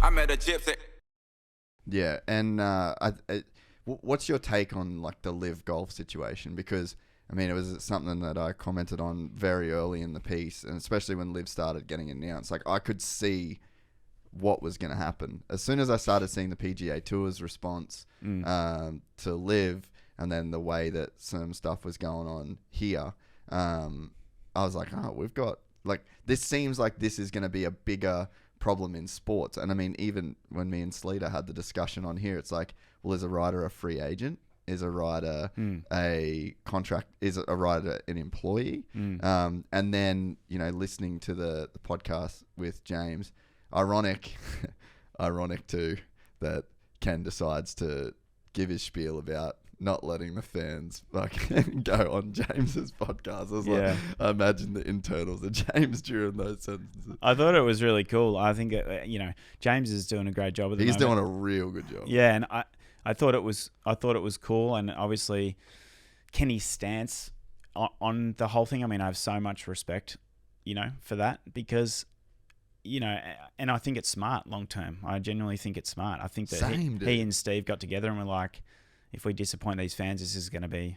I met a gypsy. Yeah, and what's your take on like the live golf situation? Because I mean, it was something that I commented on very early in the piece, and especially when live started getting announced. Like I could see what was going to happen as soon as I started seeing the PGA Tour's response to live, and then the way that some stuff was going on here. I was like, oh, we've got like this seems like this is going to be a bigger problem in sports. And I mean, even when me and Sleater had the discussion on here, it's like, well, is a rider a free agent? Is a rider a contract? Is a rider an employee? And then, you know, listening to the podcast with James, ironic too, that Ken decides to give his spiel about not letting the fans fucking go on James's podcast. I was like, I imagine the internals of James during those sentences. I thought it was really cool. I think, you know, James is doing a great job at the moment. He's doing a real good job. Yeah, and I thought it was cool, and obviously Kenny's stance on the whole thing. I mean, I have so much respect, you know, for that, because, you know, and I think it's smart long term. I genuinely think it's smart. I think that he and Steve got together and were like, if we disappoint these fans, this is going to be,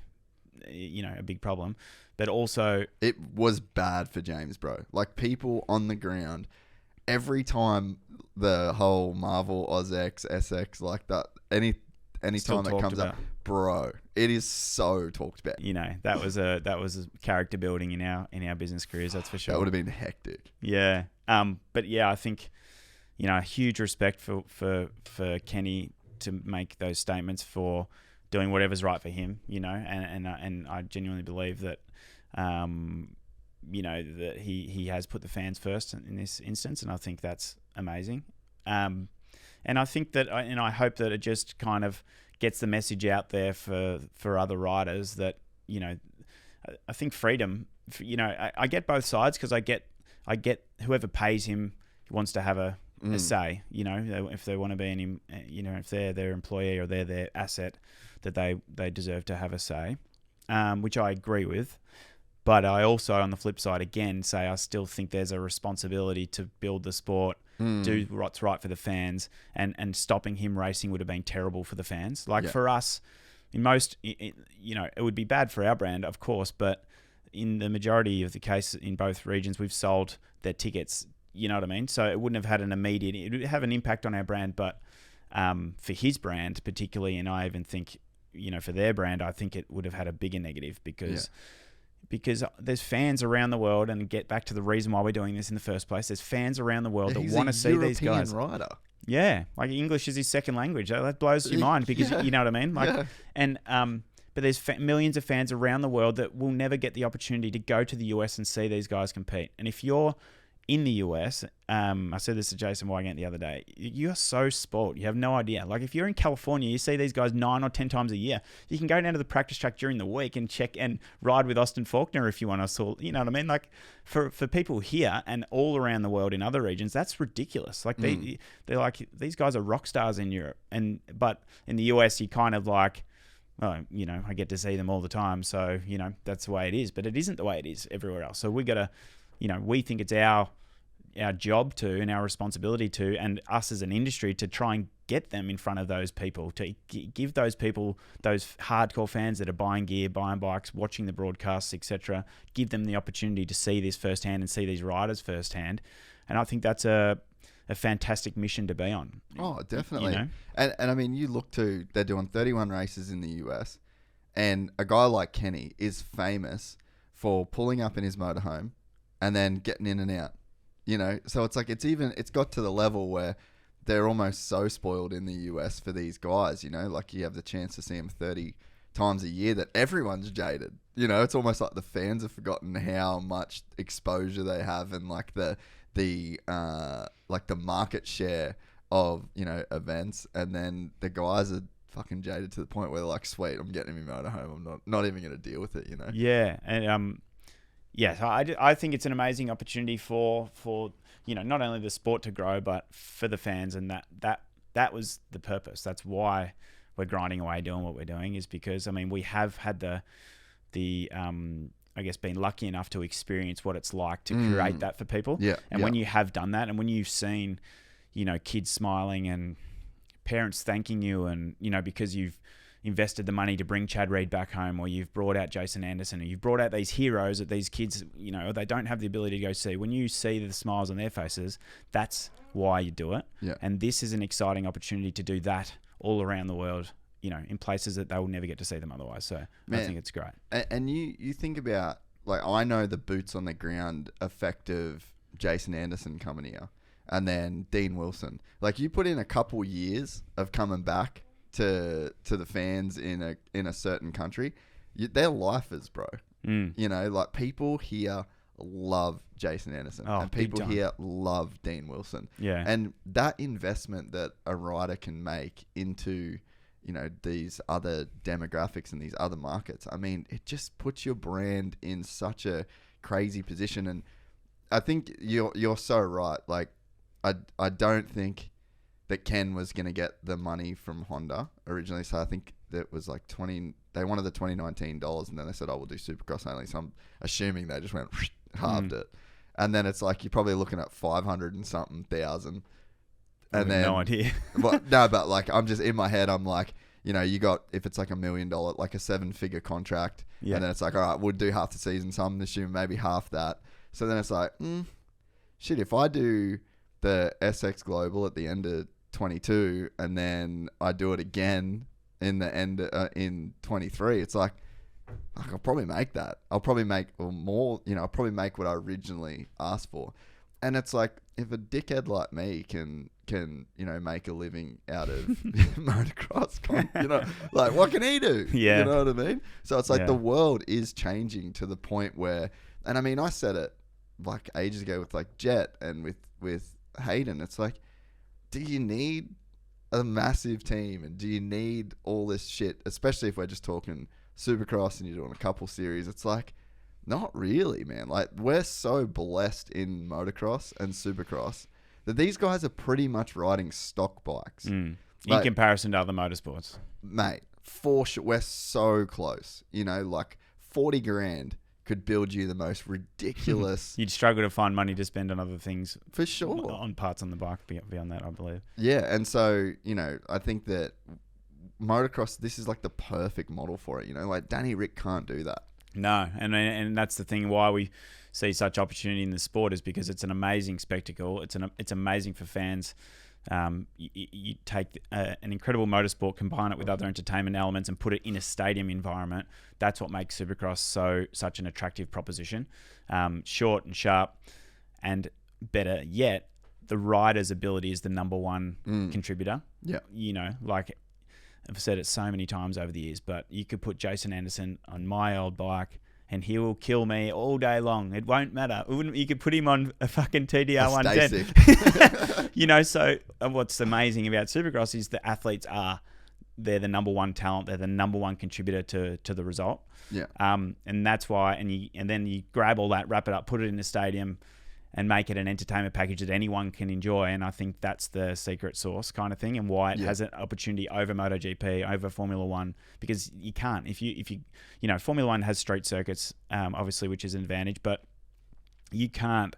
you know, a big problem. But also, it was bad for James, bro. Like, people on the ground, every time the whole Marvel OzX SX like that, any time it comes up, bro, it is so talked about. You know, that was a character building in our business careers. That's for sure. That would have been hectic. Yeah. But yeah, I think, you know, huge respect for Kenny to make those statements, for doing whatever's right for him, you know, and I genuinely believe that, you know, that he has put the fans first in this instance, and I think that's amazing. And I think that, and I hope that it just kind of gets the message out there for other riders that, you know, I think freedom, you know, I get both sides, because I get whoever pays him wants to have a say, you know, if they want to be you know, if they're their employee or they're their asset, that they deserve to have a say, which I agree with. But I also, on the flip side, again, say I still think there's a responsibility to build the sport, do what's right for the fans, and stopping him racing would have been terrible for the fans. Like, for us, in most, you know, it would be bad for our brand, of course, but in the majority of the cases in both regions, we've sold their tickets. You know what I mean? So it wouldn't have had an immediate... It would have an impact on our brand, but for his brand particularly, and I even think, you know, for their brand, I think it would have had a bigger negative, because there's fans around the world, and get back to the reason why we're doing this in the first place. There's fans around the world that want to see these guys. Rider. Yeah, like English is his second language. That blows your mind, because you know what I mean? Like, and but there's millions of fans around the world that will never get the opportunity to go to the US and see these guys compete. And if you're in the US, I said this to Jason Wygant the other day, you're so spoiled. You have no idea. Like, if you're in California, you see these guys 9 or 10 times a year. You can go down to the practice track during the week and check and ride with Austin Faulkner if you want to. You know what I mean? Like, for people here and all around the world in other regions, that's ridiculous. Like, they're like, these guys are rock stars in Europe. But in the US, you kind of like, well, you know, I get to see them all the time. So, you know, that's the way it is. But it isn't the way it is everywhere else. So we got to, you know, we think it's our job to, and our responsibility to, and us as an industry, to try and get them in front of those people, to give those people, those hardcore fans that are buying gear, buying bikes, watching the broadcasts, etc., give them the opportunity to see this firsthand and see these riders firsthand. And I think that's a fantastic mission to be on. Oh, definitely. You know? And I mean, you look to, they're doing 31 races in the US, and a guy like Kenny is famous for pulling up in his motorhome and then getting in and out. You know, so it's like, it's got to the level where they're almost so spoiled in the US for these guys, you know, like you have the chance to see them 30 times a year that everyone's jaded. You know, it's almost like the fans have forgotten how much exposure they have, and like the market share of, you know, events, and then the guys are fucking jaded to the point where they're like, sweet, I'm getting in my motorhome, I'm not even going to deal with it, you know? Yeah, and yeah, so I think it's an amazing opportunity for you know, not only the sport to grow, but for the fans, and that was the purpose. That's why we're grinding away doing what we're doing, is because, I mean, we have had the I guess been lucky enough to experience what it's like to create that for people. Yeah. And when you have done that, and when you've seen, kids smiling and parents thanking you, and because you've invested the money to bring Chad Reed back home, or you've brought out Jason Anderson, or you've brought out these heroes that these kids, they don't have the ability to go see. When you see the smiles on their faces, that's why you do it. Yeah. And this is an exciting opportunity to do that all around the world, in places that they will never get to see them otherwise. So I think it's great. And you think about, like, I know the boots on the ground effect of Jason Anderson coming here, and then Dean Wilson. Like, you put in a couple years of coming back to the fans in a certain country, they're lifers, bro. Like, people here love Jason Anderson, and people here love Dean Wilson. Yeah. And that investment that a rider can make into these other demographics and these other markets, I mean, it just puts your brand in such a crazy position. And I think you're so right. Like, I don't think that Ken was going to get the money from Honda originally. So I think that was like they wanted the $2019, and then they said, we'll do Supercross only. So I'm assuming they just went halved it. And then it's like, you're probably looking at 500 and something thousand. And then, no idea. but like, I'm just in my head, I'm like, you got, if it's like $1 million, like a 7-figure contract, and then it's like, all right, we'll do half the season. So I'm assuming maybe half that. So then it's like, shit, if I do the SX Global at the end of 22, and then I do it again in the end in 23, it's like, I'll probably make that. I'll probably make more. I'll probably make what I originally asked for. And it's like, if a dickhead like me can make a living out of motocross, like, what can he do? Yeah. You know what I mean? So it's like, the world is changing to the point where, and I mean, I said it like ages ago with like Jet and with Hayden. It's like, do you need a massive team, and do you need all this shit, especially if we're just talking Supercross and you're doing a couple series? It's like, not really, man. Like, we're so blessed in motocross and Supercross that these guys are pretty much riding stock bikes. In comparison to other motorsports. Mate, for sure, we're so close. Like, 40 grand could build you the most ridiculous... You'd struggle to find money to spend on other things. For sure. On parts on the bike beyond that, I believe. Yeah, and so, I think that motocross, this is like the perfect model for it. Like, Danny Rick can't do that. No, and that's the thing why we see such opportunity in the sport, is because it's an amazing spectacle. It's amazing for fans. You take an incredible motorsport, combine it with other entertainment elements, and put it in a stadium environment. That's what makes Supercross such an attractive proposition. Short and sharp, and better yet, the rider's ability is the number one contributor. Yeah, like, I've said it so many times over the years, but you could put Jason Anderson on my old bike and he will kill me all day long. It won't matter. You could put him on a fucking TDR 110. So what's amazing about Supercross is the athletes they're the number one talent. They're the number one contributor to the result. Yeah. And that's why, and then you grab all that, wrap it up, put it in the stadium, and make it an entertainment package that anyone can enjoy. And I think that's the secret sauce kind of thing, and why it has an opportunity over MotoGP, over Formula One, because you can't. If you Formula One has street circuits, obviously, which is an advantage, but you can't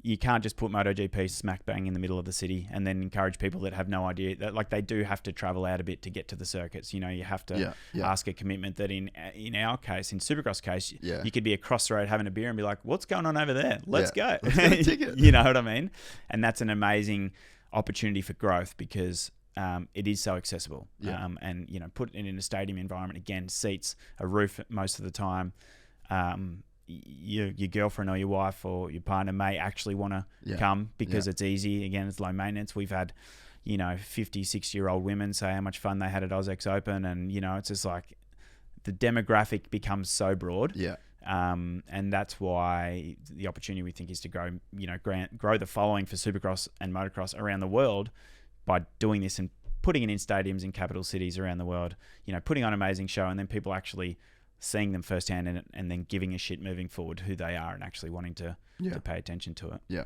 just put MotoGP smack bang in the middle of the city and then encourage people that have no idea that, like, they do have to travel out a bit to get to the circuits. You have to ask a commitment that in our case, in Supercross case, you could be across the road having a beer and be like, what's going on over there? Let's go. Let's get a ticket. You know what I mean? And that's an amazing opportunity for growth, because it is so accessible. And put it in a stadium environment, again, seats, a roof most of the time. Your girlfriend or your wife or your partner may actually want to come because it's easy. Again, it's low maintenance. We've had, 50, 60-year-old women say how much fun they had at AUS-X Open. And, it's just like the demographic becomes so broad. Yeah. And that's why the opportunity, we think, is to grow the following for Supercross and motocross around the world by doing this and putting it in stadiums in capital cities around the world, putting on an amazing show, and then people actually seeing them firsthand and then giving a shit moving forward who they are and actually wanting to pay attention to it. Yeah.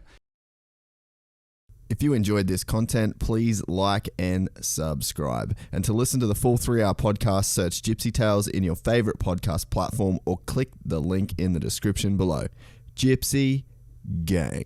If you enjoyed this content, please like and subscribe. And to listen to the full 3-hour podcast, search Gypsy Tales in your favorite podcast platform or click the link in the description below. Gypsy Gang.